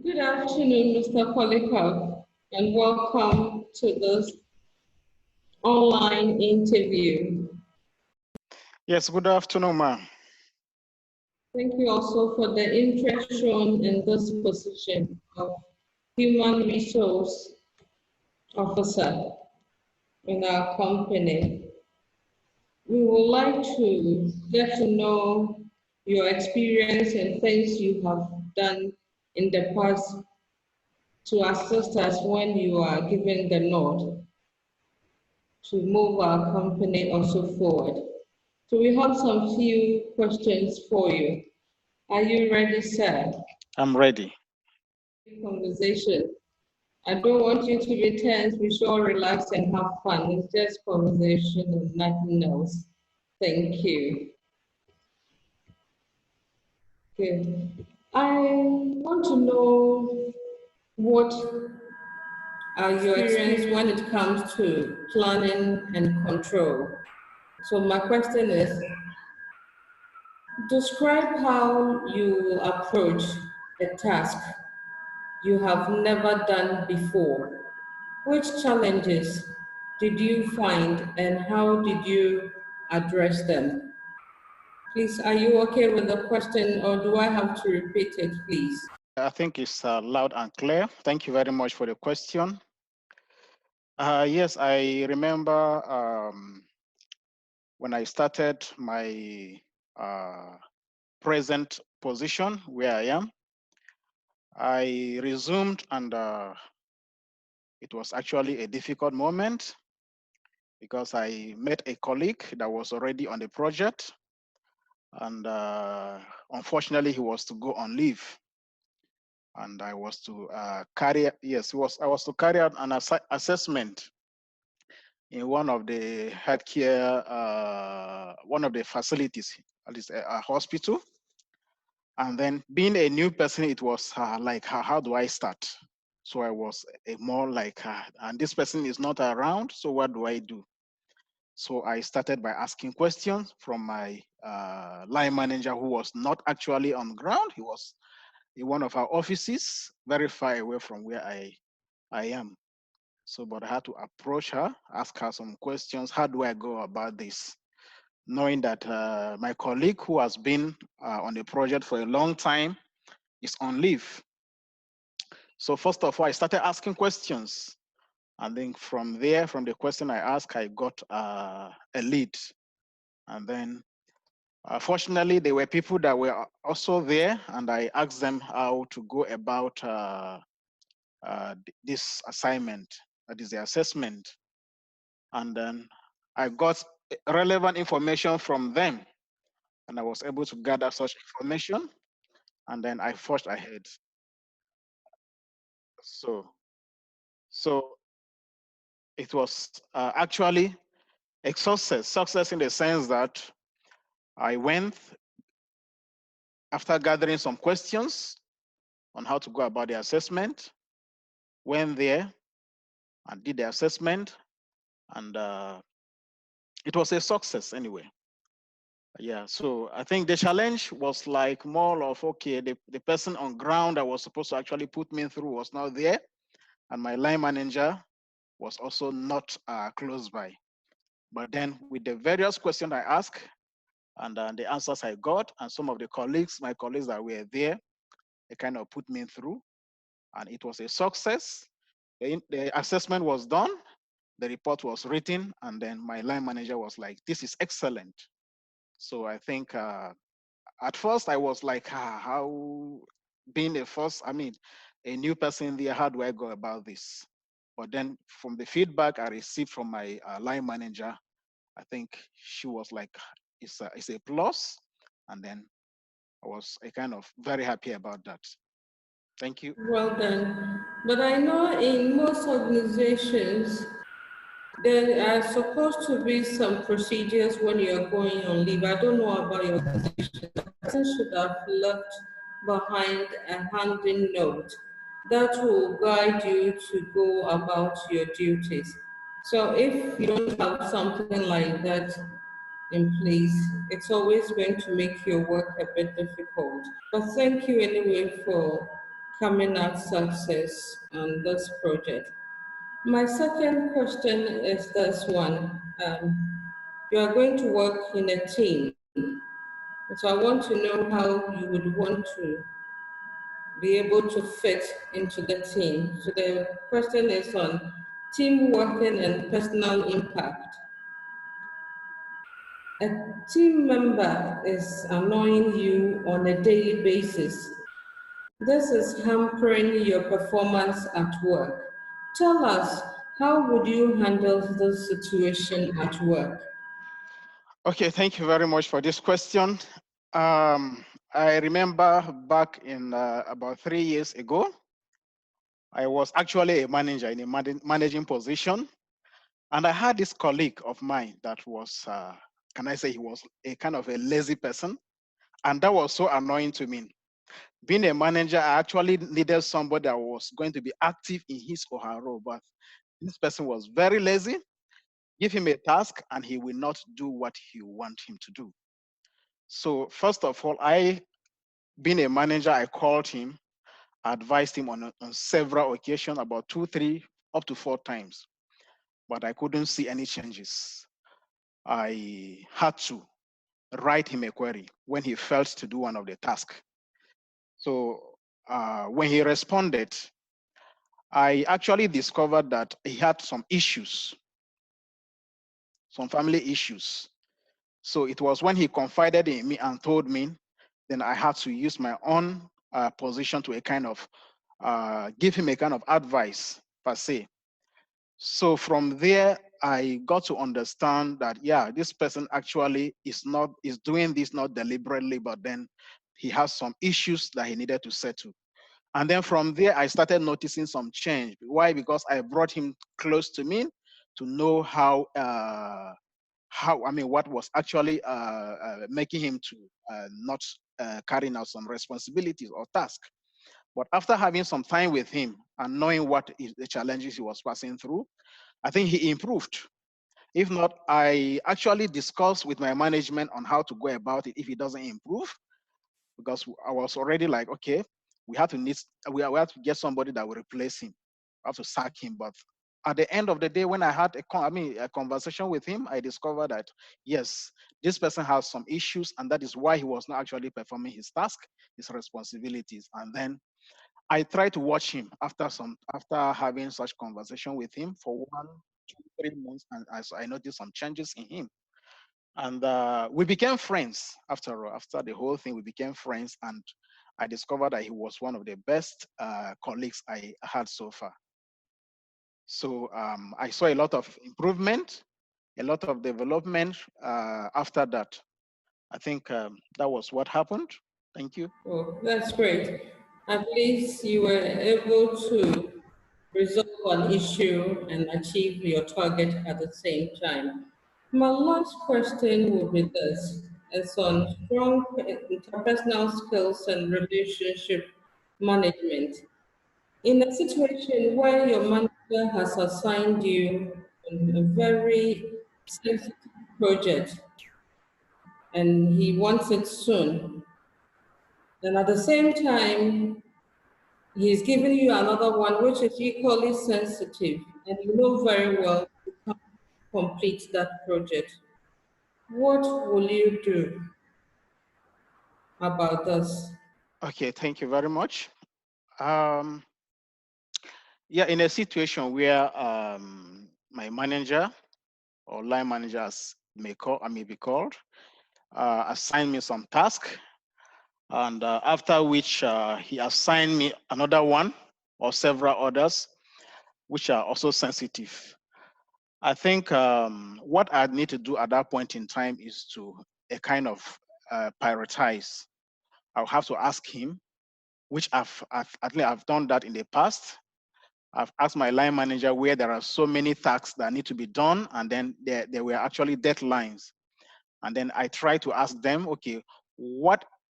Good afternoon, Mr. Polycarp, and welcome to this online interview. Yes, good afternoon, ma'am. Thank you also for the interest shown in this position of Human Resource Officer in our company. We would like to get to know your experience and things you have done in the past to assist us when you are given the nod to move our company also forward. So we have some few questions for you. Are you ready, sir? I'm ready. Conversation. I don't want you to be tense. We should all relax and have fun. It's just conversation and nothing else. Thank you. Good. I want to know what are your experience when it comes to planning and control. So my question is, describe how you approach a task you have never done before. Which challenges did you find and how did you address them? Please, are you okay with the question or do I have to repeat it, please? I think it's loud and clear. Thank you very much for the question. Yes, I remember when I started my present position where I am, I resumed and it was actually a difficult moment because I met a colleague that was already on the project and unfortunately he was to go on leave. And I was to carry out an assessment in one of the healthcare, one of the facilities, at least a hospital. And then being a new person, it was like, how do I start? So I was more like, and this person is not around, so what do I do? So I started by asking questions from my line manager who was not actually on ground. He was in one of our offices, very far away from where I am. So, but I had to approach her, ask her some questions. How do I go about this? Knowing that my colleague who has been on the project for a long time is on leave. So first of all, I started asking questions. And then from there, from the question I asked, I got a lead. And then fortunately, there were people that were also there, and I asked them how to go about this assignment, that is the assessment. And then I got relevant information from them, and I was able to gather such information, and then I forged ahead. So it was actually a success in the sense that I went after gathering some questions on how to go about the assessment, went there and did the assessment, and it was a success anyway. Yeah, so I think the challenge was like more of, okay, the person on ground that was supposed to actually put me through was not there, and my line manager was also not close by. But then with the various questions I asked and the answers I got, and some of the colleagues, my colleagues that were there, they kind of put me through, and it was a success. The assessment was done, the report was written, and then my line manager was like, this is excellent. So I think at first I was like, how being the first, I mean, a new person there, how do I go about this? But then from the feedback I received from my line manager, I think she was like, it's a plus. And then I was kind of very happy about that. Thank you. Well done. But I know in most organizations, there are supposed to be some procedures when you're going on leave. I don't know about your organization. The person should have left behind a handing note that will guide you to go about your duties. So if you don't have something like that in place, it's always going to make your work a bit difficult. But thank you anyway for coming out success on this project. My second question is this one. You are going to work in a team, so I want to know how you would want to be able to fit into the team. So the question is on team working and personal impact. A team member is annoying you on a daily basis. This is hampering your performance at work. Tell us, how would you handle this situation at work? Okay, thank you very much for this question. I remember back in about 3 years ago, I was actually a manager in a managing position. And I had this colleague of mine that was, can I say, he was a kind of a lazy person. And that was so annoying to me. Being a manager, I actually needed somebody that was going to be active in his or her role. But this person was very lazy. Give him a task and he will not do what you want him to do. So first of all, being a manager, I called him, advised him on several occasions, about 2, 3, up to 4 times. But I couldn't see any changes. I had to write him a query when he failed to do one of the tasks. So when he responded, I actually discovered that he had some issues, some family issues. So it was when he confided in me and told me, then I had to use my own position to a kind of give him a kind of advice per se. So from there, I got to understand that, yeah, this person actually is doing this not deliberately, but then he has some issues that he needed to settle. And then from there, I started noticing some change. Why? Because I brought him close to me to know what was actually making him to not carrying out some responsibilities or tasks. But after having some time with him and knowing what is the challenges he was passing through, I think he improved. If not, I actually discussed with my management on how to go about it if he doesn't improve, because I was already like, okay, we have to get somebody that will replace him. I have to sack him. But at the end of the day, when I had a conversation with him, I discovered that yes, this person has some issues, and that is why he was not actually performing his task, his responsibilities. And then I tried to watch him after having such conversation with him for 1, 2, 3 months, and I noticed some changes in him. And we became friends after all. After the whole thing, we became friends, and I discovered that he was one of the best colleagues I had so far. So I saw a lot of improvement, a lot of development after that. I think that was what happened. Thank you. Oh, that's great. At least you were able to resolve an issue and achieve your target at the same time. My last question will be this. It's on strong interpersonal skills and relationship management. In a situation where your manager has assigned you on a very sensitive project and he wants it soon, then at the same time, he's giving you another one which is equally sensitive, and you know very well you can't complete that project. What will you do about this? Okay, thank you very much. Um, yeah, in a situation where my manager or line managers may be called, assign me some task, and after which he assigned me another one or several others, which are also sensitive. I think what I need to do at that point in time is to a kind of prioritize. I'll have to ask him, which at least I've done that in the past. I've asked my line manager where there are so many tasks that need to be done, and then there were actually deadlines. And then I try to ask them, okay,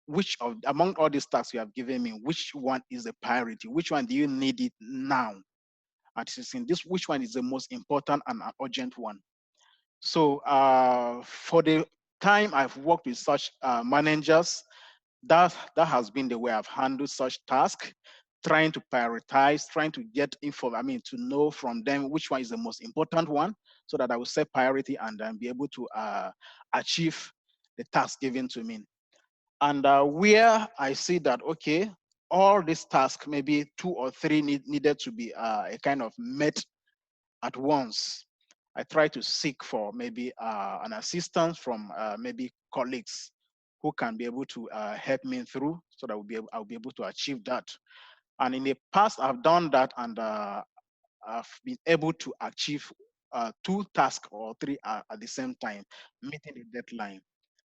which of among all these tasks you have given me, which one is the priority? Which one do you need it now? And in this, which one is the most important and an urgent one? So for the time I've worked with such managers, that has been the way I've handled such tasks. trying to prioritize, trying to get info, to know from them which one is the most important one, so that I will set priority and then be able to achieve the task given to me. And where I see that, okay, all these tasks, maybe 2 or 3 needed to be a kind of met at once, I try to seek for maybe an assistance from maybe colleagues who can be able to help me through, so that I'll be able to achieve that. And in the past, I've done that, and I've been able to achieve 2 tasks or 3 at the same time, meeting the deadline.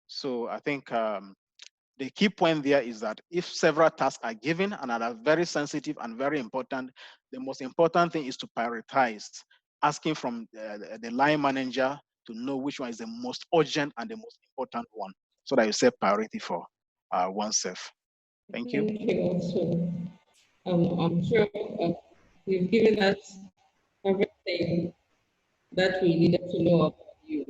So I think the key point there is that if several tasks are given and are very sensitive and very important, the most important thing is to prioritize, asking from the line manager to know which one is the most urgent and the most important one, so that you set priority for oneself. Thank you. Thank you also. I'm sure you've given us everything that we needed to know about you.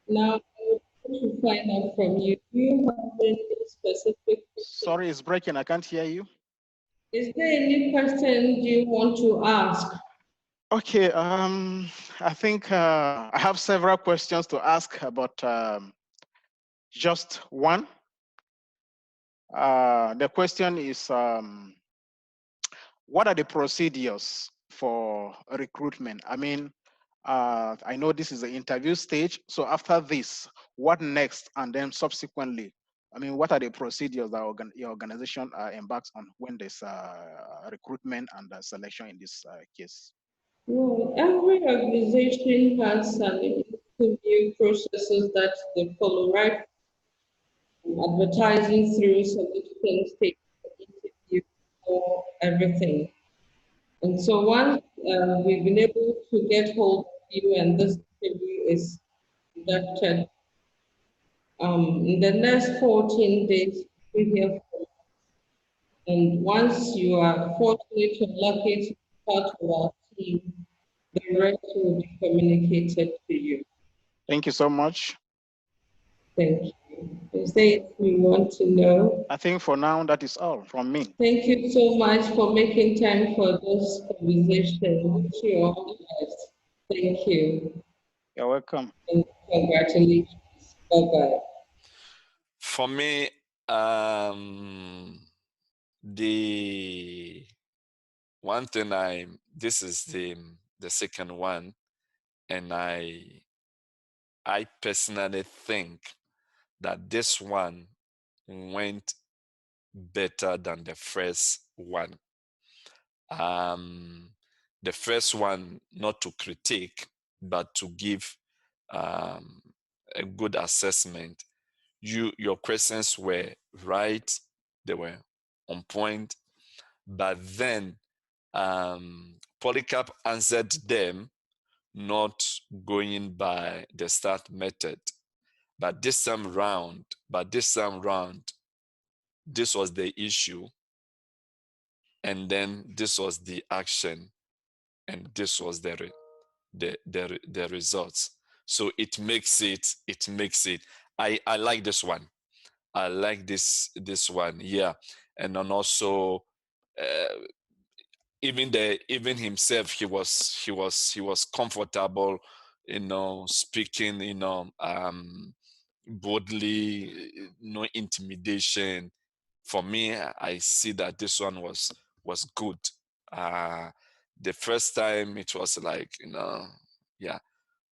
Now, I want to find out from you, do you have any specific question? Sorry, it's breaking. I can't hear you. Is there any question you want to ask? Okay, I think I have several questions to ask, but just one. The question is, what are the procedures for recruitment? I know this is the interview stage. So after this, what next? And then subsequently, what are the procedures that your organization embarks on when there's recruitment and selection in this case? Well, every organization has an interview processes that they follow, right? Advertising through soliciting stage interview for everything. And so once we've been able to get hold of you and this interview is conducted, in the next 14 days, we hear from. And once you are fortunate and lucky to be part of our team, the rest will be communicated to you. Thank you so much. Thank you. Is there anything you want to know? I think for now, that is all from me. Thank you so much for making time for this conversation. Wish you all the best. Thank you. You're welcome. And congratulations. Bye-bye. For me, the one thing this is the second one, and I personally think that this one went better than the first one. The first one, not to critique, but to give a good assessment. Your questions were right, they were on point, but then Polycarp answered them not going by the start method. But this time round, this was the issue, and then this was the action, and this was the results. So it makes it. I like this one. I like this one, yeah. And then also, even himself, he was comfortable, speaking, boldly, no intimidation. For me, I see that this one was good. The first time it was like, yeah,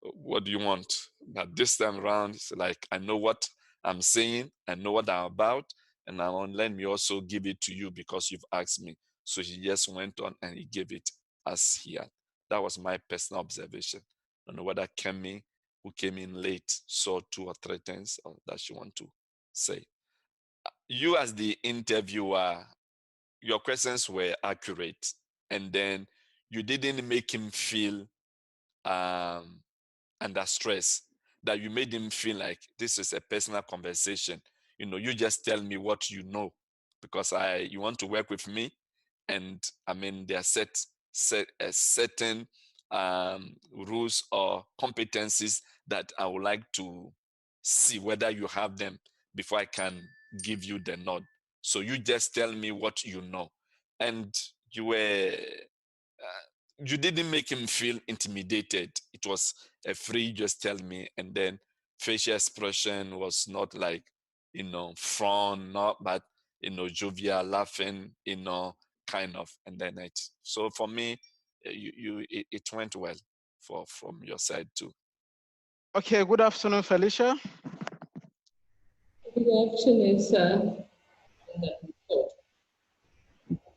what do you want? But this time around, it's like, I know what I'm saying, I know what I'm about, and now let me also give it to you because you've asked me. So he just went on and he gave it as he had. That was my personal observation. I don't know whether Kemi, who came in late, saw 2 or 3 things that she want to say. You as the interviewer, your questions were accurate, and then you didn't make him feel under stress, that you made him feel like this is a personal conversation. You just tell me what you know, because you want to work with me, and there are certain rules or competencies that I would like to see whether you have them before I can give you the nod. So you just tell me what you know. And you didn't make him feel intimidated. It was a free, just tell me. And then facial expression was not like, frown, not, but, jovial, laughing, kind of. And then so for me, it went well from your side too. Okay, good afternoon, Felicia. Good afternoon, sir.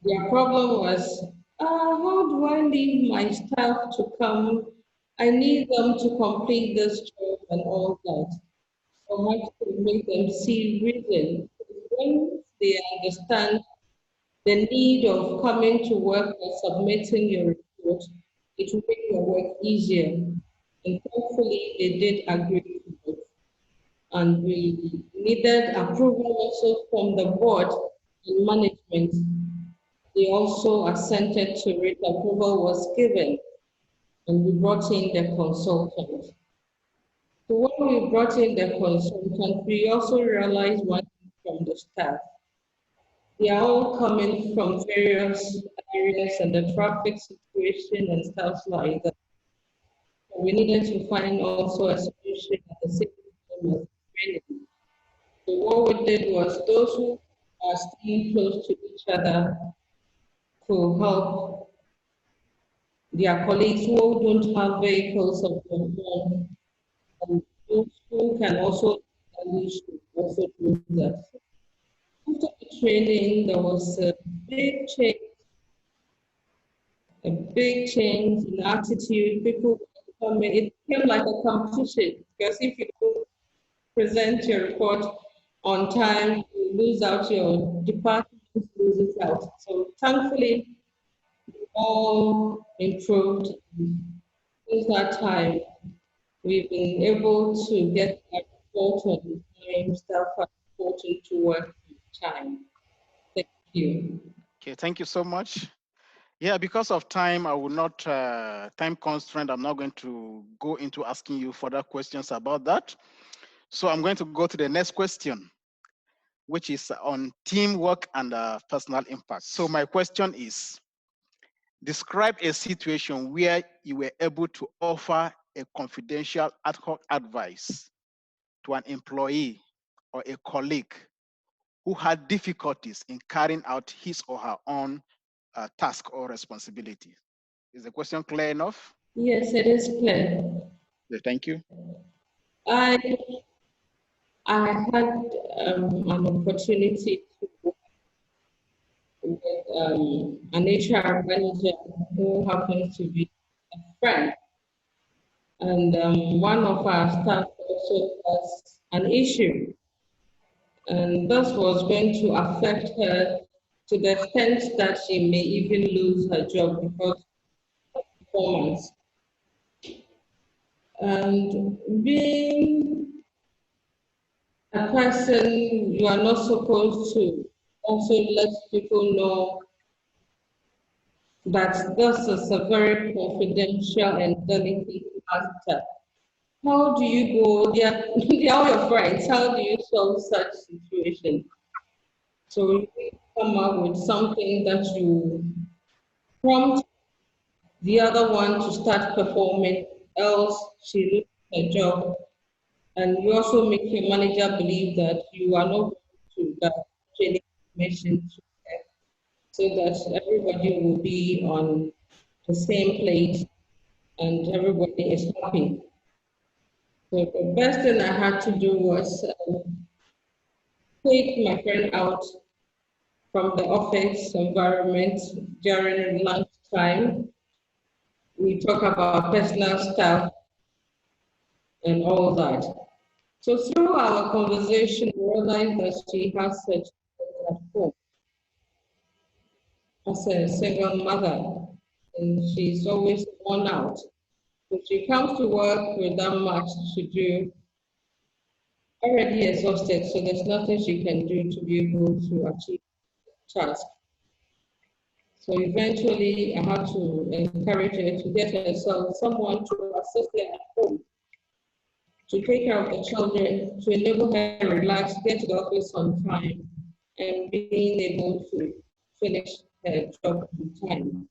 Their problem was, how do I leave my staff to come? I need them to complete this job and all that. So I have to make them see reason. When they understand the need of coming to work or submitting your report, it will make your work easier. And thankfully, they did agree to it. And we needed approval also from the board and management. They also assented to it. Approval was given, and we brought in the consultant. So when we brought in the consultant, we also realized one thing from the staff. They are all coming from various areas and the traffic situation and stuff like that. So we needed to find also a solution at the same time as training. So what we did was those who are staying close to each other to help their colleagues who don't have vehicles of their own, and those who can also also do that. After the training, there was big change, a big change in attitude. People, it became like a competition because if you don't present your report on time, you lose out, your department loses out. So thankfully, all improved. Since that time, we've been able to get our report on time, staff are reporting to work on time. Thank you. Okay, thank you so much. Yeah, because of time, I will not, time constraint, I'm not going to go into asking you further questions about that. So I'm going to go to the next question, which is on teamwork and personal impact. So my question is, describe a situation where you were able to offer a confidential ad hoc advice to an employee or a colleague who had difficulties in carrying out his or her own task or responsibility. Is the question clear enough? Yes, it is clear. Thank you. I had an opportunity to work with an HR manager who happens to be a friend. And one of our staff also has an issue. And this was going to affect her to the extent that she may even lose her job because of performance. And being a person, you are not supposed to also let people know that this is a very confidential and delicate matter. How do you go, they are all your friends, how do you solve such situation? So you come up with something that you prompt the other one to start performing, else she loses her job. And you also make your manager believe that you are not going to share information to them, so that everybody will be on the same page and everybody is happy. So the best thing I had to do was take my friend out from the office environment during lunchtime. We talk about personal stuff and all that. So through our conversation, we realized that she has such at home as a single mother, and she's always worn out. So she comes to work with that much to do, already exhausted, so there's nothing she can do to be able to achieve the task. So eventually, I had to encourage her to get herself someone to assist her at home, to take care of the children, to enable her to relax, get to the office on time, and being able to finish her job on time.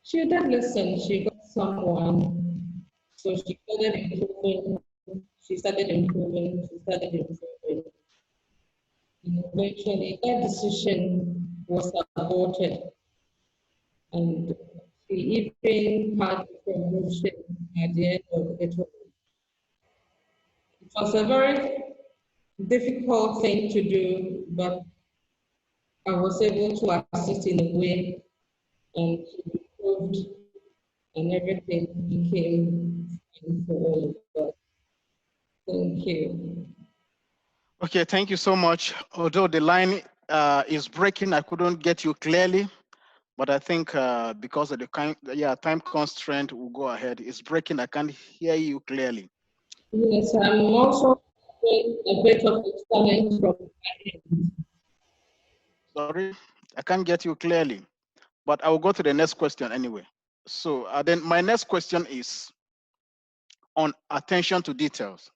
She did listen, she got someone, so she started improving, she started improving. And eventually that decision was aborted, and she even had a promotion at the end of it. It was a very difficult thing to do, but I was able to assist in a way, and she improved, and everything became fine for all of us. Thank you. Okay, thank you so much. Although the line is breaking, I couldn't get you clearly, but I think because of the time constraint, we'll go ahead. It's breaking. I can't hear you clearly. Yes, I'm also having a bit of a challenge from my end. Sorry, I can't get you clearly, but I will go to the next question anyway. So then my next question is on attention to details.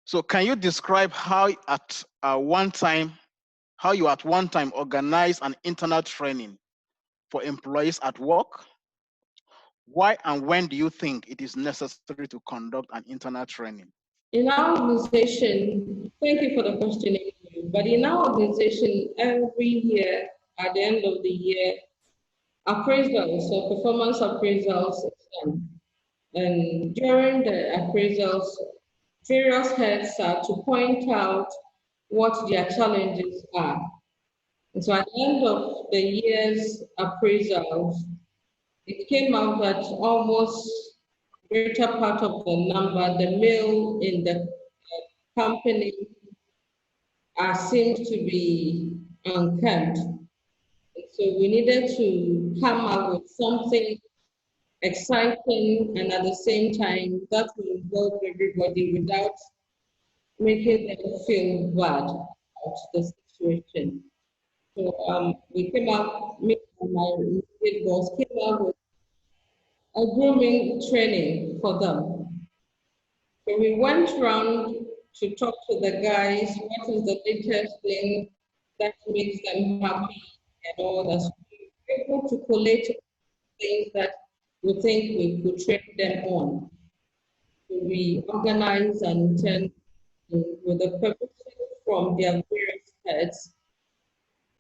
So can you describe how you at one time organize an internal training for employees at work? Why and when do you think it is necessary to conduct an internal training? In our organization, thank you for the question, but in our organization, every year, at the end of the year, appraisals or performance appraisals is done. And during the appraisals, various heads are to point out what their challenges are. And so at the end of the year's appraisals, it came out that almost greater part of the number, the male in the company, seems to be unkempt. So we needed to come up with something exciting and at the same time that will involve everybody without making them feel bad about the situation. So we came up, me and my immediate boss came up with a grooming training for them. So we went around to talk to the guys, what is the latest thing that makes them happy and all that. So we were able to collate things that we think we could train them on. So we organize and intend with the purposes from their various heads.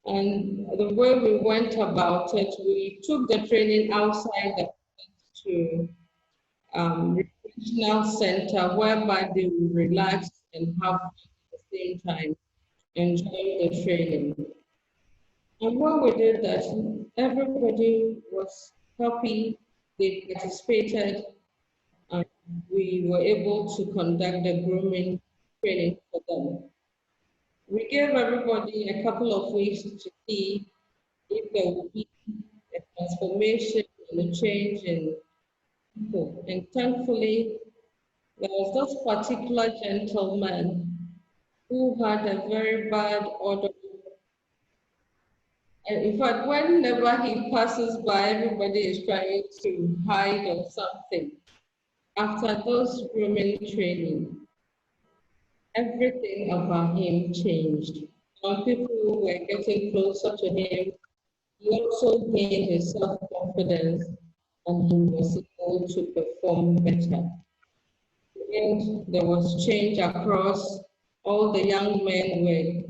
And the way we went about it, we took the training outside the to recreational center whereby they will relax and have fun at the same time enjoy the training. And when we did that, everybody was happy, they participated, and we were able to conduct the grooming training for them. We gave everybody a couple of weeks to see if there would be a transformation and a change in people. And thankfully, there was this particular gentleman who had a very bad odor. And in fact, whenever he passes by, everybody is trying to hide or something. After those grooming training, everything about him changed. Some people were getting closer to him. He also gained his self-confidence and he was able to perform better. And there was change across. All the young men were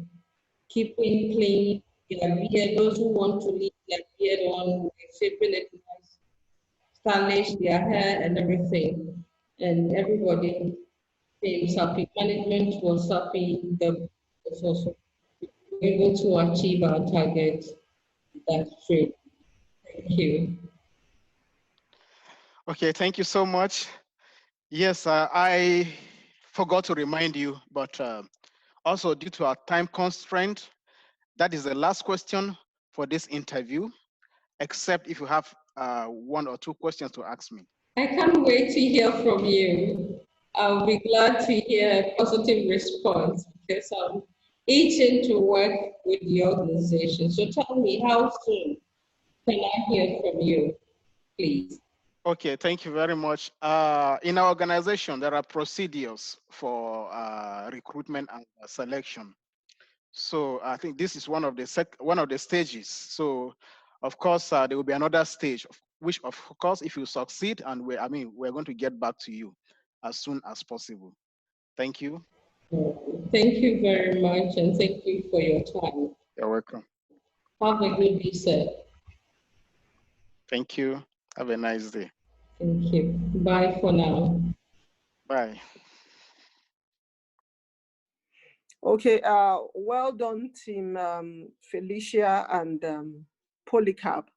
keeping clean their beard. Those who want to leave their beard on were shaping it nice, stylish their hair and everything. And everybody seems happy. Management was happy. The was also able to achieve our target. That's true. Thank you. Okay, thank you so much. Yes, I forgot to remind you, but also due to our time constraint, that is the last question for this interview, except if you have one or two questions to ask me. I can't wait to hear from you. I'll be glad to hear a positive response because I'm itching to work with the organization. So tell me, how soon can I hear from you, please? Okay, thank you very much. In our organization, there are procedures for recruitment and selection. So I think this is one of the stages. So of course there will be another stage, which of course if you succeed, and we're going to get back to you as soon as possible. Thank you. Thank you very much, and thank you for your time. You're welcome. Have a good day, sir. Thank you. Have a nice day. Thank you. Bye for now. Bye. Okay, well done, team Felicia and Polycarp.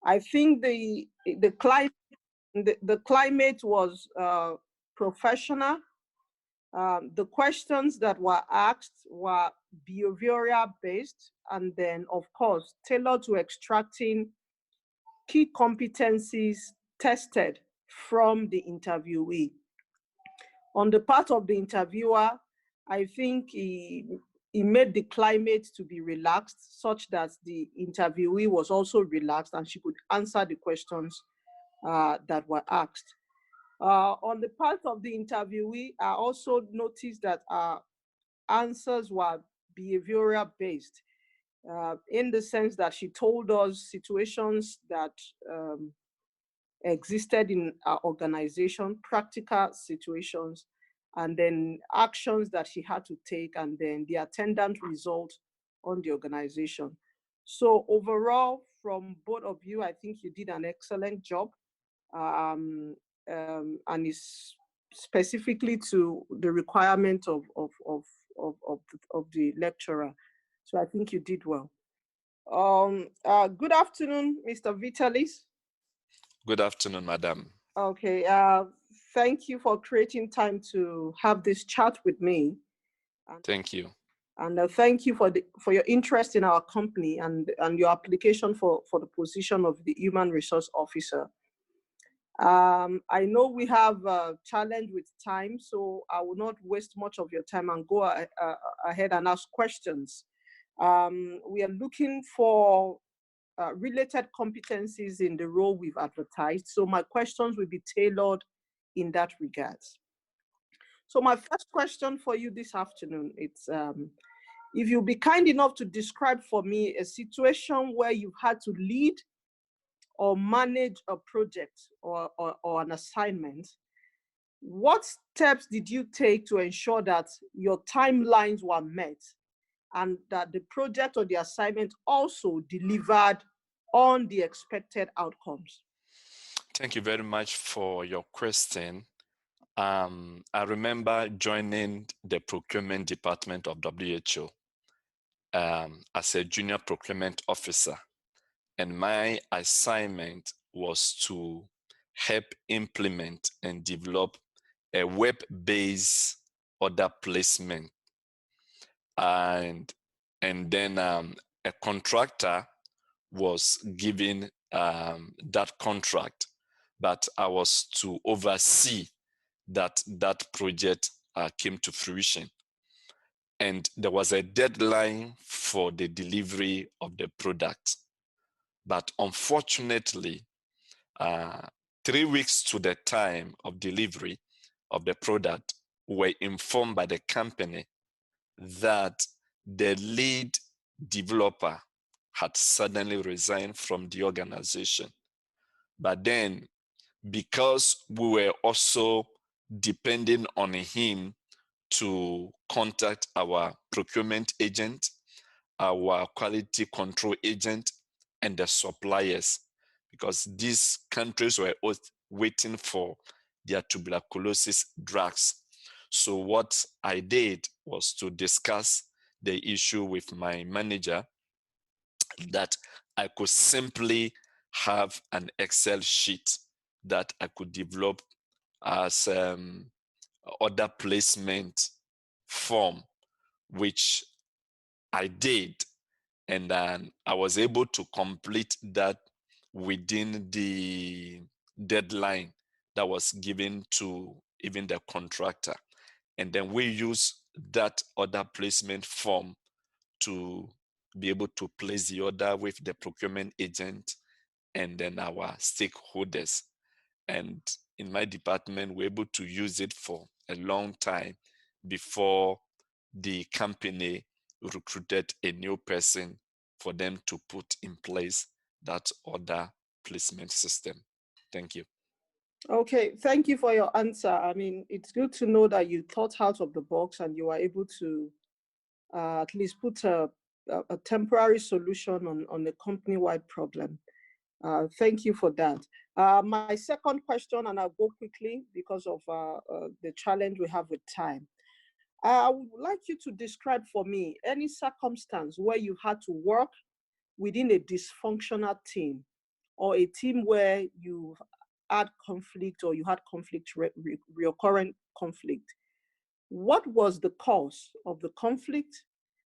I think the climate was professional. The questions that were asked were behavioral based, and then of course tailored to extracting key competencies tested from the interviewee. On the part of the interviewer, I think he made the climate to be relaxed such that the interviewee was also relaxed and she could answer the questions that were asked. On the part of the interviewee, I also noticed that our answers were behavioral based, in the sense that she told us situations that existed in our organization, practical situations, and then actions that she had to take, and then the attendant result on the organization. So overall, from both of you, I think you did an excellent job. And it's specifically to the requirement of the lecturer. So I think you did well. Good afternoon, Mr. Vitalis. Good afternoon, madam. Okay, thank you for creating time to have this chat with me. Thank you. And thank you for your interest in our company and your application for the position of the Human Resource Officer. I know we have a challenge with time, so I will not waste much of your time and go ahead and ask questions. We are looking for related competencies in the role we've advertised, so my questions will be tailored in that regard. So my first question for you this afternoon, it's if you'll be kind enough to describe for me a situation where you've had to lead or manage a project or an assignment, what steps did you take to ensure that your timelines were met and that the project or the assignment also delivered on the expected outcomes? Thank you very much for your question. I remember joining the procurement department of WHO as a junior procurement officer. And my assignment was to help implement and develop a web-based order placement. And then a contractor was given that contract, but I was to oversee that project came to fruition. And there was a deadline for the delivery of the product. But unfortunately, 3 weeks to the time of delivery of the product, we were informed by the company that the lead developer had suddenly resigned from the organization. But then, because we were also depending on him to contact our procurement agent, our quality control agent, and the suppliers, because these countries were waiting for their tuberculosis drugs. So what I did was to discuss the issue with my manager that I could simply have an Excel sheet that I could develop as order placement form, which I did. And then I was able to complete that within the deadline that was given to even the contractor. And then we use that order placement form to be able to place the order with the procurement agent and then our stakeholders. And in my department, we're able to use it for a long time before the company recruited a new person for them to put in place that order placement system. Thank you. Okay, thank you for your answer. I mean, it's good to know that you thought out of the box and you were able to at least put a temporary solution on a company-wide problem. Thank you for that. My second question, and I'll go quickly because of the challenge we have with time. I would like you to describe for me any circumstance where you had to work within a dysfunctional team or a team where you had conflict or you had conflict, recurrent conflict. What was the cause of the conflict?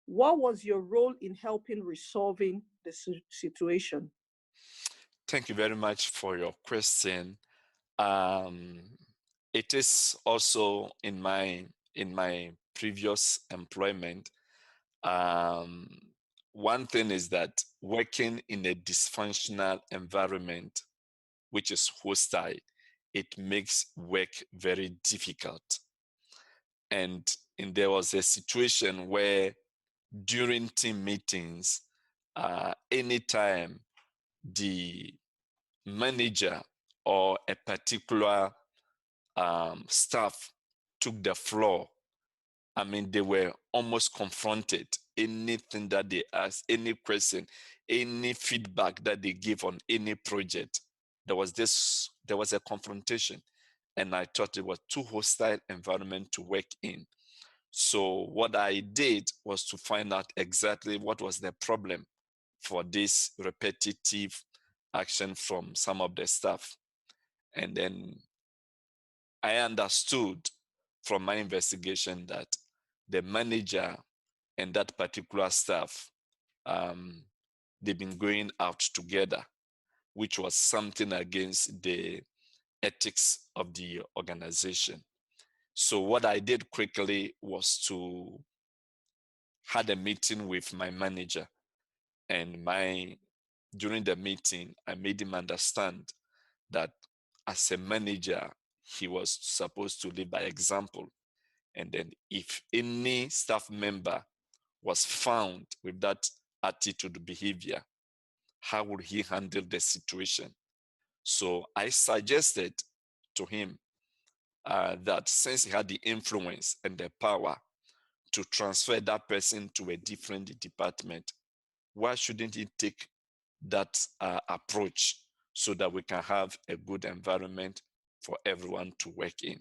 What was your role in helping resolving the situation? Thank you very much for your question. It is also in my previous employment. One thing is that working in a dysfunctional environment, which is hostile, it makes work very difficult. And there was a situation where during team meetings, anytime the manager or a particular staff took the floor, I mean, they were almost confronted. Anything that they asked, any question, any feedback that they give on any project, there was a confrontation. And I thought it was too hostile environment to work in. So what I did was to find out exactly what was the problem for this repetitive action from some of the staff. And then I understood from my investigation that the manager and that particular staff, they've been going out together, which was something against the ethics of the organization. So what I did quickly was to had a meeting with my manager, and during the meeting, I made him understand that as a manager, he was supposed to live by example. And then if any staff member was found with that attitude behavior, how would he handle the situation? So I suggested to him that since he had the influence and the power to transfer that person to a different department, why shouldn't he take that approach so that we can have a good environment for everyone to work in?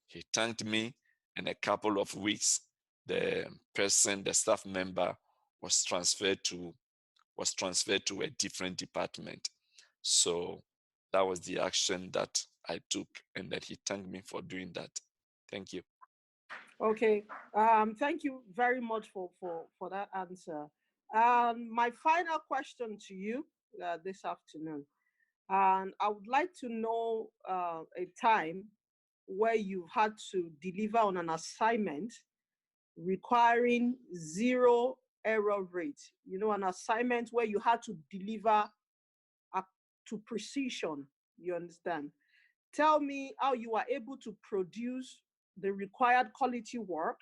He thanked me. In a couple of weeks, the staff member was transferred to a different department. So that was the action that I took, and that he thanked me for doing that. Thank you. Okay, thank you very much for that answer. My final question to you this afternoon, and I would like to know a time where you had to deliver on an assignment requiring zero error rate. You know, an assignment where you had to deliver to precision, you understand? Tell me how you are able to produce the required quality work,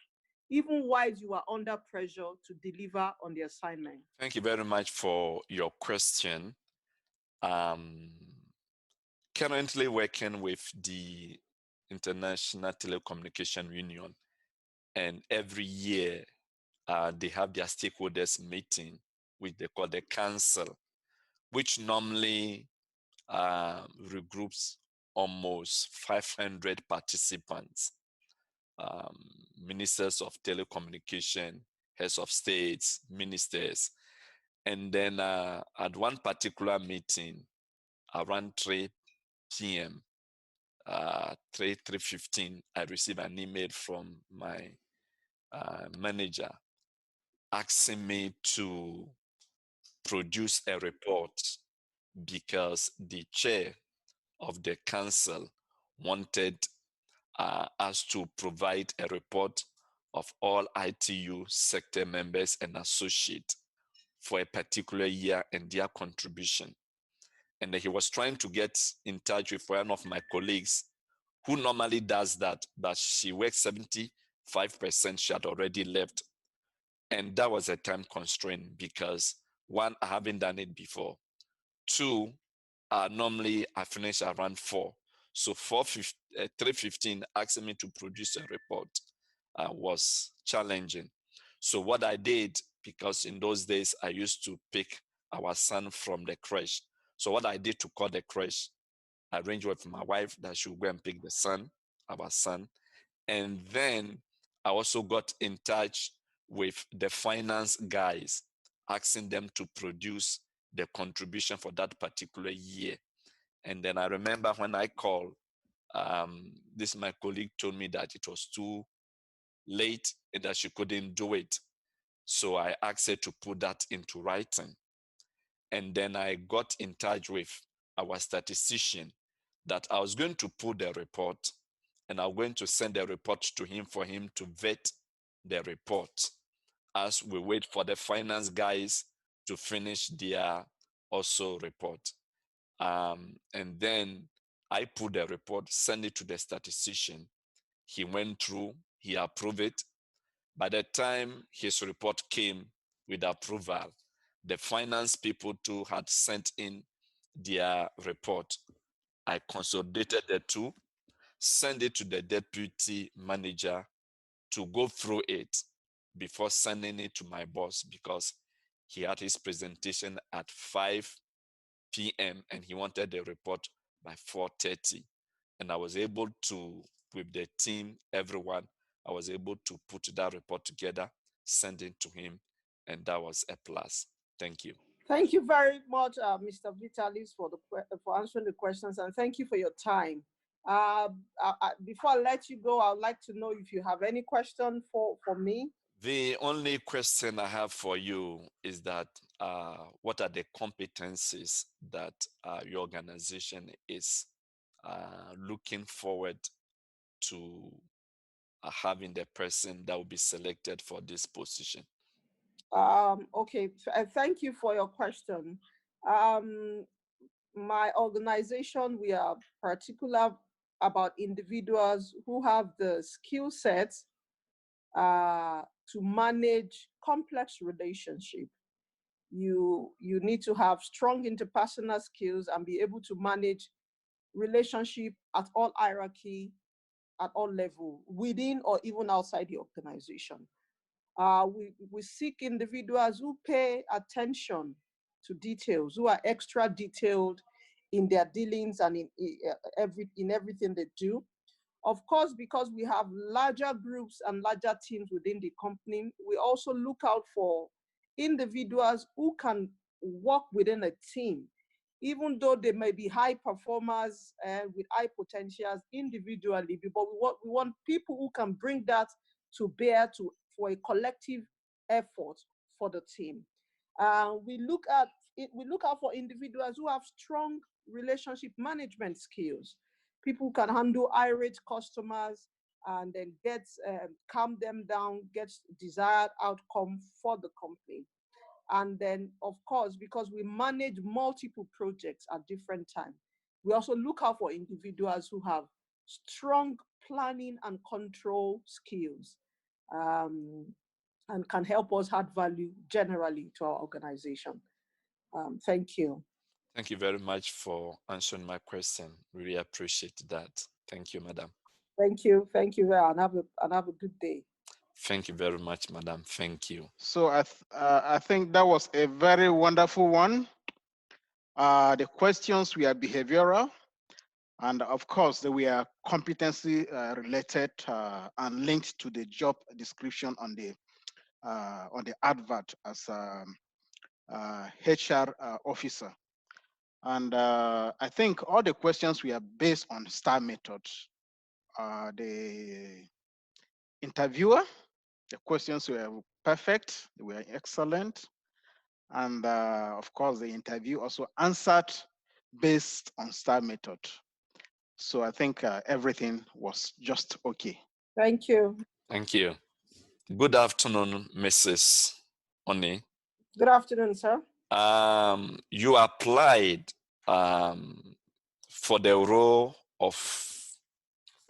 even while you are under pressure to deliver on the assignment. Thank you very much for your question. Currently working with the International Telecommunication Union, and every year they have their stakeholders meeting, which they call the council, which normally regroups almost 500 participants, ministers of telecommunication, heads of states, ministers. And then at one particular meeting, around 3 p.m., 3:15, I received an email from my manager asking me to produce a report because the chair of the council wanted us to provide a report of all ITU sector members and associates for a particular year and their contribution. And he was trying to get in touch with one of my colleagues who normally does that, but she works 75%, she had already left. And that was a time constraint because one, I haven't done it before. Two, normally I finish around 4. So 3:15 asking me to produce a report was challenging. So what I did, because in those days I used to pick our son from the crèche. So what I did to call the crèche, I arranged with my wife that she would go and pick our son. And then I also got in touch with the finance guys, asking them to produce the contribution for that particular year. And then I remember when I called, my colleague told me that it was too late and that she couldn't do it. So I asked her to put that into writing. And then I got in touch with our statistician that I was going to put the report and I'm going to send the report to him for him to vet the report as we wait for the finance guys to finish their also report. And then I put the report, send it to the statistician. He went through, he approved it. By the time his report came with approval, the finance people too had sent in their report. I consolidated the two, send it to the deputy manager to go through it before sending it to my boss because he had his presentation at 5 p.m. and he wanted the report by 4:30. And I was able to, with the team, everyone, I was able to put that report together, send it to him, and that was a plus. Thank you. Thank you very much, Mr. Vitalis, for answering the questions, and thank you for your time. Before I let you go, I would like to know if you have any question for me. The only question I have for you is that what are the competencies that your organization is looking forward to having the person that will be selected for this position? Okay, thank you for your question. My organization, we are particular about individuals who have the skill sets to manage complex relationships. You need to have strong interpersonal skills and be able to manage relationship at all hierarchy, at all level, within or even outside the organization. We seek individuals who pay attention to details, who are extra detailed in their dealings and in everything they do. Of course, because we have larger groups and larger teams within the company, we also look out for individuals who can work within a team, even though they may be high performers and with high potentials individually, but we want people who can bring that to bear for a collective effort for the team. We look out for individuals who have strong relationship management skills. People who can handle irate customers and then calm them down, get desired outcome for the company. And then, of course, because we manage multiple projects at different times, we also look out for individuals who have strong planning and control skills and can help us add value generally to our organization. Thank you. Thank you very much for answering my question. Really appreciate that. Thank you, madam. Thank you. Thank you, and have a good day. Thank you very much, madam. Thank you. So I think that was a very wonderful one. The questions were behavioral, and of course they were competency related and linked to the job description on the advert as HR officer. And I think all the questions were based on STAR method. The interviewer, the questions were perfect, they were excellent. And of course, the interview also answered based on STAR method. So I think everything was just okay. Thank you. Thank you. Good afternoon, Mrs. Oni. Good afternoon, sir. You applied for the role of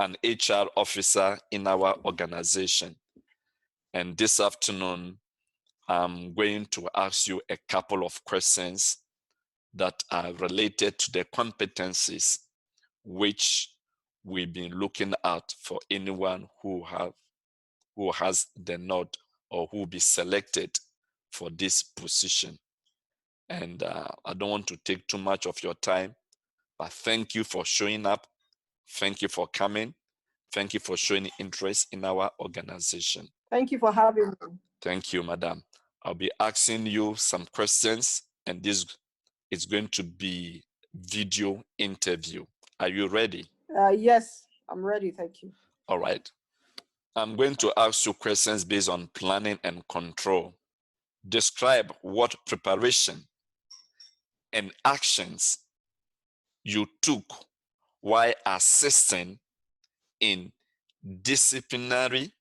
an HR officer in our organization. And this afternoon, I'm going to ask you a couple of questions that are related to the competencies which we've been looking at for anyone who has the nod or who will be selected for this position. And I don't want to take too much of your time, but thank you for showing up. Thank you for coming. Thank you for showing interest in our organization. Thank you for having me. Thank you, madam. I'll be asking you some questions, and this is going to be video interview. Are you ready? Yes, I'm ready. Thank you. All right. I'm going to ask you questions based on planning and control. Describe what preparation and actions you took while assisting in disciplinary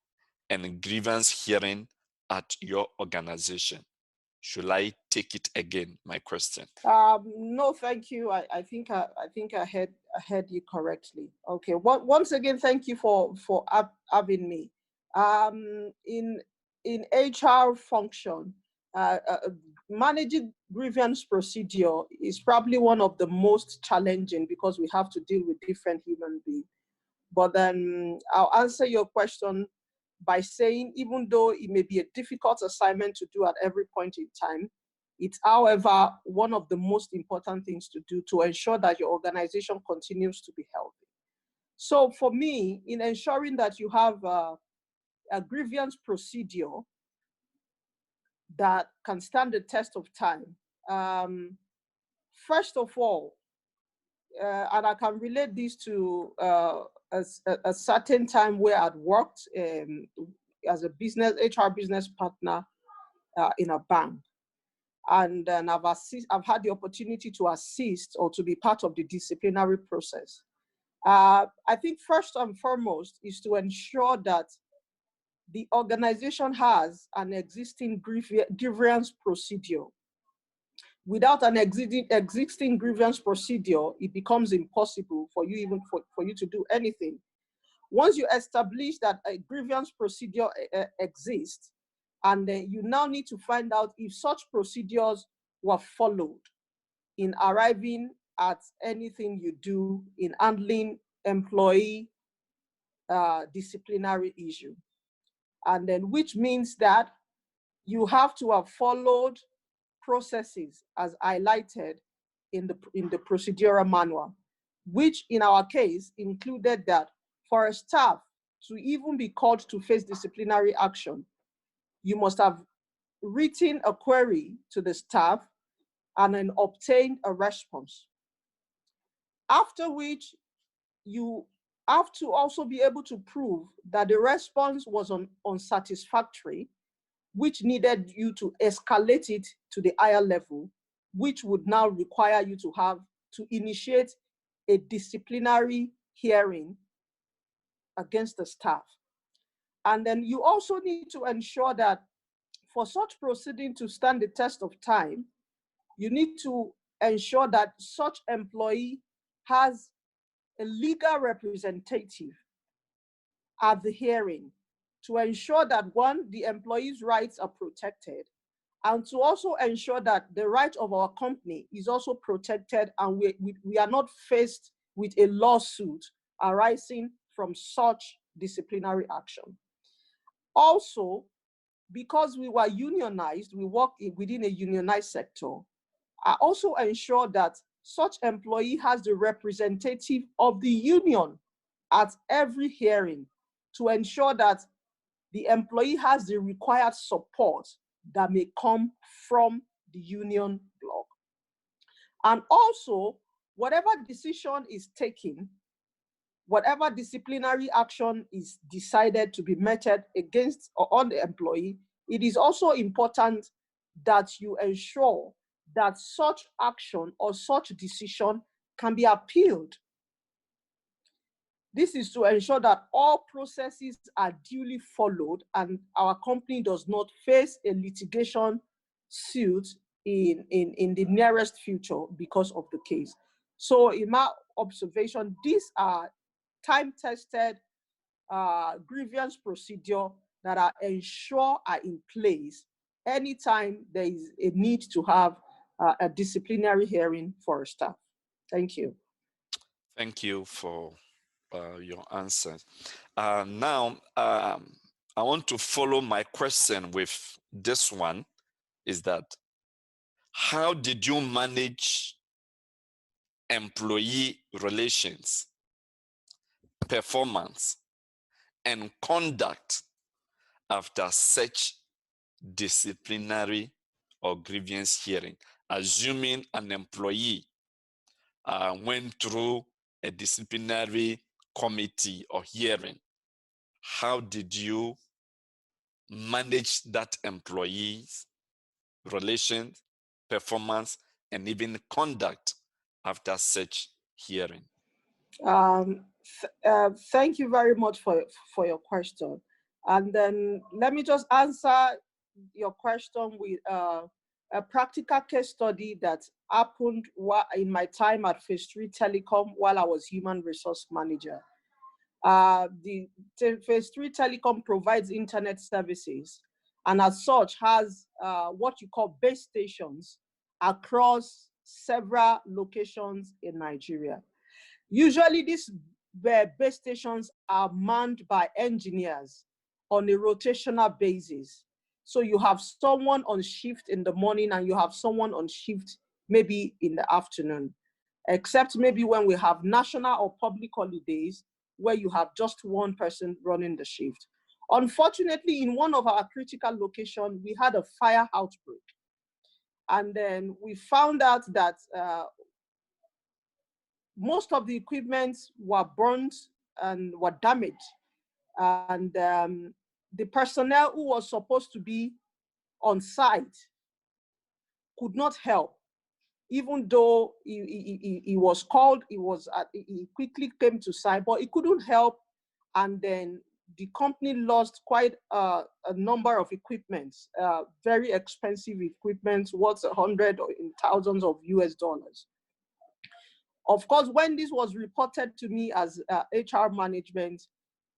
and grievance hearing at your organization. Should I take it again, my question? No, thank you. I think I heard you correctly. Okay. Once again, thank you for having me. In HR function, managing grievance procedure is probably one of the most challenging because we have to deal with different human beings. But then I'll answer your question by saying, even though it may be a difficult assignment to do at every point in time, it's, however, one of the most important things to do to ensure that your organization continues to be healthy. So for me, in ensuring that you have a grievance procedure that can stand the test of time, first of all, and I can relate this to a certain time where I'd worked as a HR business partner in a bank. And then I've had the opportunity to assist or to be part of the disciplinary process. I think first and foremost is to ensure that the organization has an existing grievance procedure. Without an existing grievance procedure, it becomes impossible for you for you to do anything. Once you establish that a grievance procedure exists, and then you now need to find out if such procedures were followed in arriving at anything you do in handling employee disciplinary issue. And then which means that you have to have followed processes as highlighted in the procedural manual, which in our case included that for a staff to even be called to face disciplinary action, you must have written a query to the staff and then obtained a response. After which, you have to also be able to prove that the response was unsatisfactory, which needed you to escalate it to the higher level, which would now require you to initiate a disciplinary hearing against the staff. And then you also need to ensure that for such proceeding to stand the test of time, you need to ensure that such employee has a legal representative at the hearing to ensure that, one, the employee's rights are protected, and to also ensure that the right of our company is also protected, and we are not faced with a lawsuit arising from such disciplinary action. Also, because we were unionized, we work within a unionized sector, I also ensure that such employee has the representative of the union at every hearing to ensure that the employee has the required support that may come from the union bloc. And also, whatever decision is taken, whatever disciplinary action is decided to be meted against or on the employee, it is also important that you ensure that such action or such decision can be appealed. This is to ensure that all processes are duly followed and our company does not face a litigation suit in the nearest future because of the case. So in my observation, these are time-tested grievance procedure that are in place anytime there is a need to have a disciplinary hearing for staff. Thank you. Thank you for your answer. Now, I want to follow my question with this one, is that how did you manage employee relations, performance, and conduct after such disciplinary or grievance hearing, assuming an employee went through a disciplinary committee or hearing? How did you manage that employee's relations, performance, and even conduct after such hearing? Thank you very much for your question. And then let me just answer your question with a practical case study that happened in my time at Phase 3 Telecom while I was human resource manager. The Phase 3 Telecom provides internet services, and as such has what you call base stations across several locations in Nigeria. Usually these base stations are manned by engineers on a rotational basis. So you have someone on shift in the morning and you have someone on shift maybe in the afternoon, except maybe when we have national or public holidays where you have just one person running the shift. Unfortunately, in one of our critical locations, we had a fire outbreak. And then we found out that most of the equipment were burnt and were damaged. And the personnel who was supposed to be on site could not help. Even though he was called, he quickly came to site, but he couldn't help. And then the company lost quite a number of equipments, very expensive equipment, worth hundreds or thousands of US dollars. Of course, when this was reported to me as HR management,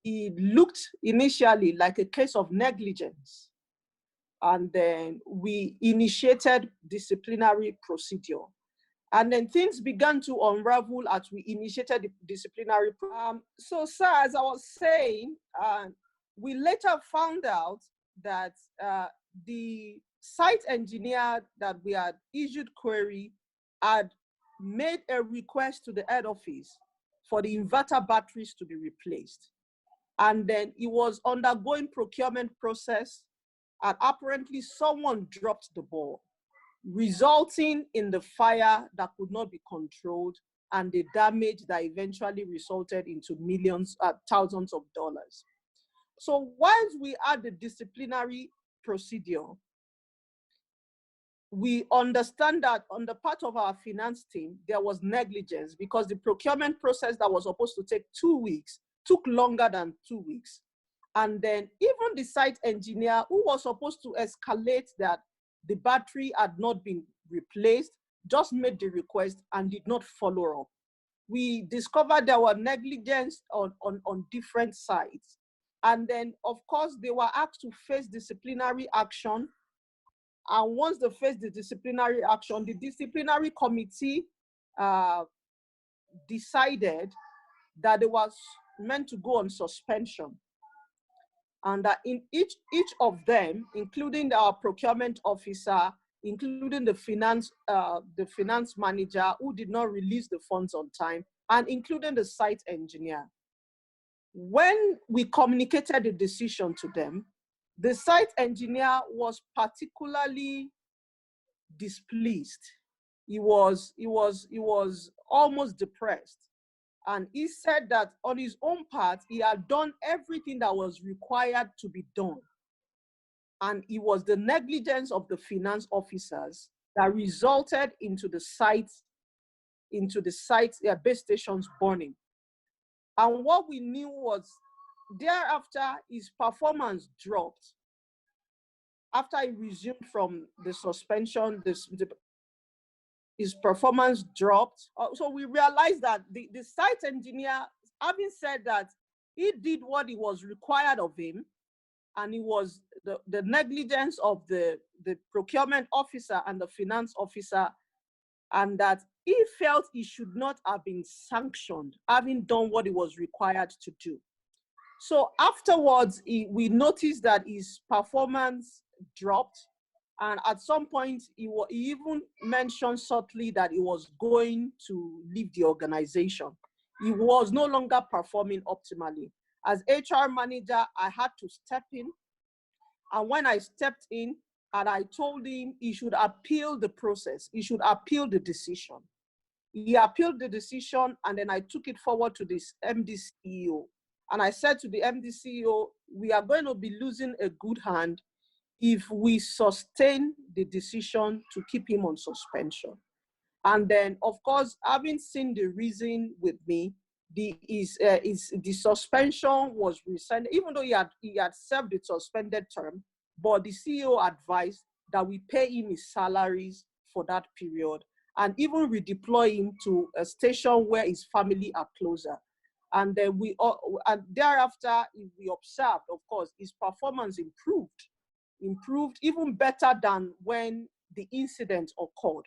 it looked initially like a case of negligence. And then we initiated disciplinary procedure. And then things began to unravel as we initiated the disciplinary program. So, sir, as I was saying, we later found out that the site engineer that we had issued query had made a request to the head office for the inverter batteries to be replaced. And then it was undergoing procurement process, and apparently someone dropped the ball, resulting in the fire that could not be controlled and the damage that eventually resulted into millions, thousands of dollars. So once we had the disciplinary procedure, we understand that on the part of our finance team, there was negligence because the procurement process that was supposed to take 2 weeks took longer than 2 weeks. And then even the site engineer who was supposed to escalate that the battery had not been replaced just made the request and did not follow up. We discovered there were negligence on different sites. And then, of course, they were asked to face disciplinary action. And once they faced the disciplinary action, the disciplinary committee decided that they was meant to go on suspension. And that in each of them, including our procurement officer, including the finance manager who did not release the funds on time, and including the site engineer. When we communicated the decision to them, the site engineer was particularly displeased. He was almost depressed. And he said that on his own part, he had done everything that was required to be done. And it was the negligence of the finance officers that resulted into the base stations burning. And what we knew was thereafter, his performance dropped. After he resumed from the suspension, his performance dropped. So we realized that the site engineer, having said that he did what he was required of him, and he was the negligence of the procurement officer and the finance officer, and that he felt he should not have been sanctioned, having done what he was required to do. So afterwards, we noticed that his performance dropped. And at some point, he even mentioned subtly that he was going to leave the organization. He was no longer performing optimally. As HR manager, I had to step in. And when I stepped in, and I told him he should appeal the process, he should appeal the decision. He appealed the decision, and then I took it forward to this MD CEO. And I said to the MD CEO, we are going to be losing a good hand if we sustain the decision to keep him on suspension. And then, of course, having seen the reason with me, the suspension was rescinded, even though he had served the suspended term, but the CEO advised that we pay him his salaries for that period and even redeploy him to a station where his family are closer. And then and thereafter, we observed, of course, his performance improved even better than when the incident occurred.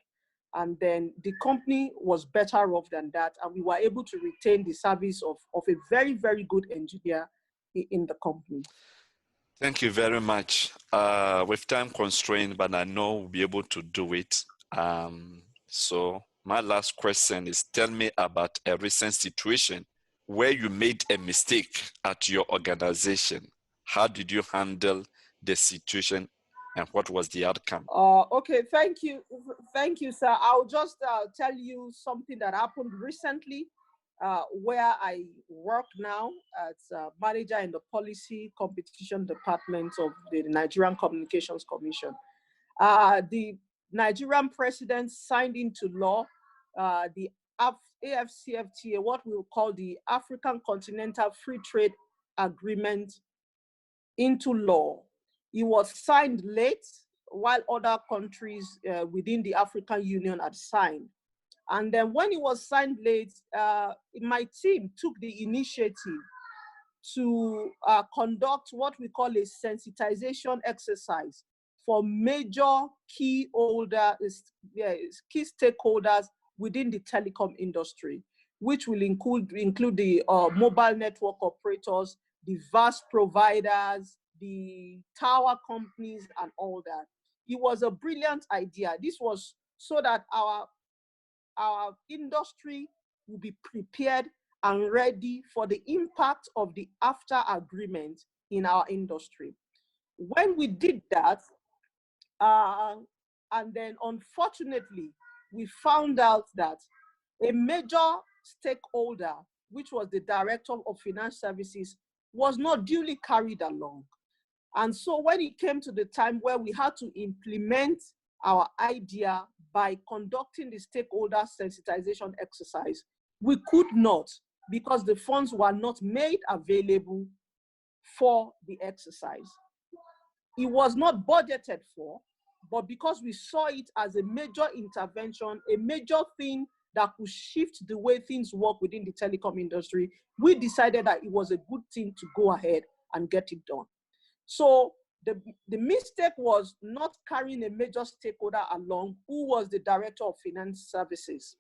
And then the company was better off than that. And we were able to retain the service of a very, very good engineer in the company. Thank you very much. With time constraint, but I know we'll be able to do it. So my last question is, tell me about a recent situation where you made a mistake at your organization. How did you handle the situation and what was the outcome? Okay, thank you, sir. I'll just tell you something that happened recently where I work now as a manager in the policy competition department of the Nigerian Communications Commission. The Nigerian president signed into law the AFCFTA, what we'll call the African Continental Free Trade Agreement, into law. It was signed late while other countries within the African Union had signed. And then when it was signed late, my team took the initiative to conduct what we call a sensitization exercise for major key stakeholders within the telecom industry, which will include the mobile network operators, the VAS providers, the tower companies, and all that. It was a brilliant idea. This was so that our industry will be prepared and ready for the impact of the AFTA agreement in our industry. When we did that, and then unfortunately, we found out that a major stakeholder, which was the Director of Finance Services, was not duly carried along. And so when it came to the time where we had to implement our idea by conducting the stakeholder sensitization exercise, we could not, because the funds were not made available for the exercise. It was not budgeted for, but because we saw it as a major intervention, a major thing that could shift the way things work within the telecom industry, we decided that it was a good thing to go ahead and get it done. So the mistake was not carrying a major stakeholder along, who was the Director of Finance Services.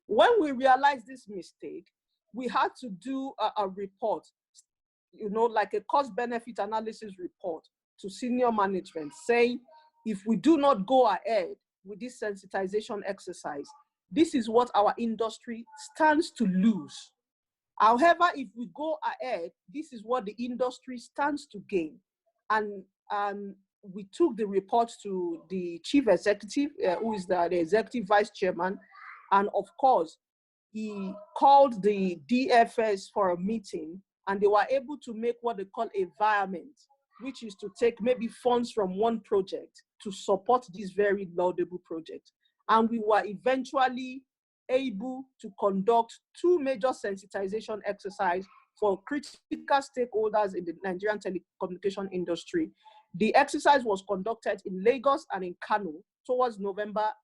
When we realized this mistake, we had to do a report, like a cost-benefit analysis report to senior management, saying, if we do not go ahead with this sensitization exercise, this is what our industry stands to lose. However, if we go ahead, this is what the industry stands to gain. And we took the report to the chief executive, who is the executive vice chairman. And of course, he called the DFS for a meeting, and they were able to make what they call a environment, which is to take maybe funds from one project to support this very laudable project. And we were eventually able to conduct 2 major sensitization exercises for critical stakeholders in the Nigerian telecommunication industry. The exercise was conducted in Lagos and in Kano towards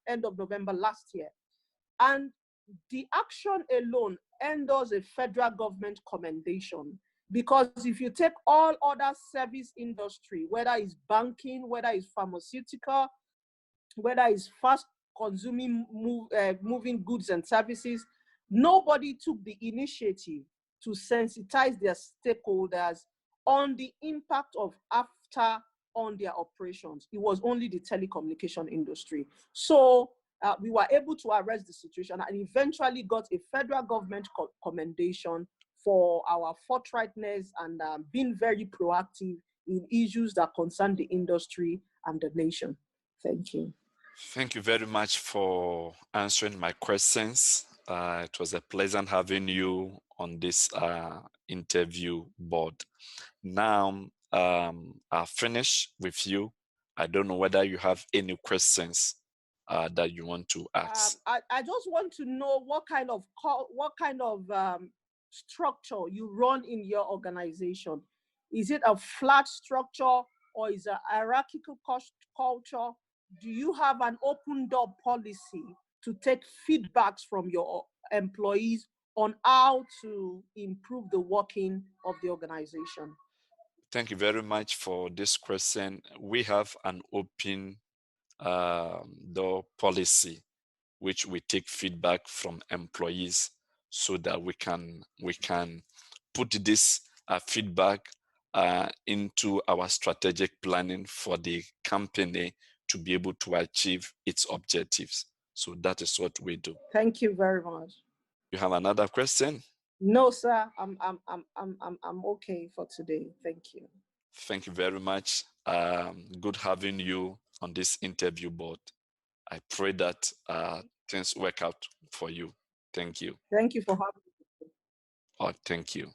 end of November last year. And the action alone endorses a federal government commendation Because if you take all other service industry, whether it's banking, whether it's pharmaceutical, whether it's fast consuming moving goods and services, nobody took the initiative to sensitize their stakeholders on the impact of after on their operations. It was only the telecommunication industry. So we were able to arrest the situation and eventually got a federal government commendation for our forthrightness and being very proactive in issues that concern the industry and the nation. Thank you. Thank you very much for answering my questions. It was a pleasant having you on this interview board. Now, I'll finish with you. I don't know whether you have any questions that you want to ask. I just want to know what kind of structure you run in your organization. Is it a flat structure or is it a hierarchical culture? Do you have an open door policy to take feedbacks from your employees on how to improve the working of the organization? Thank you very much for this question. We have an open door policy, which we take feedback from employees so that we can put this feedback into our strategic planning for the company to be able to achieve its objectives. So that is what we do. Thank you very much. You have another question? No, sir. I'm okay for today. Thank you. Thank you very much. Good having you on this interview board. I pray that things work out for you. Thank you. Thank you for having me. Oh, thank you.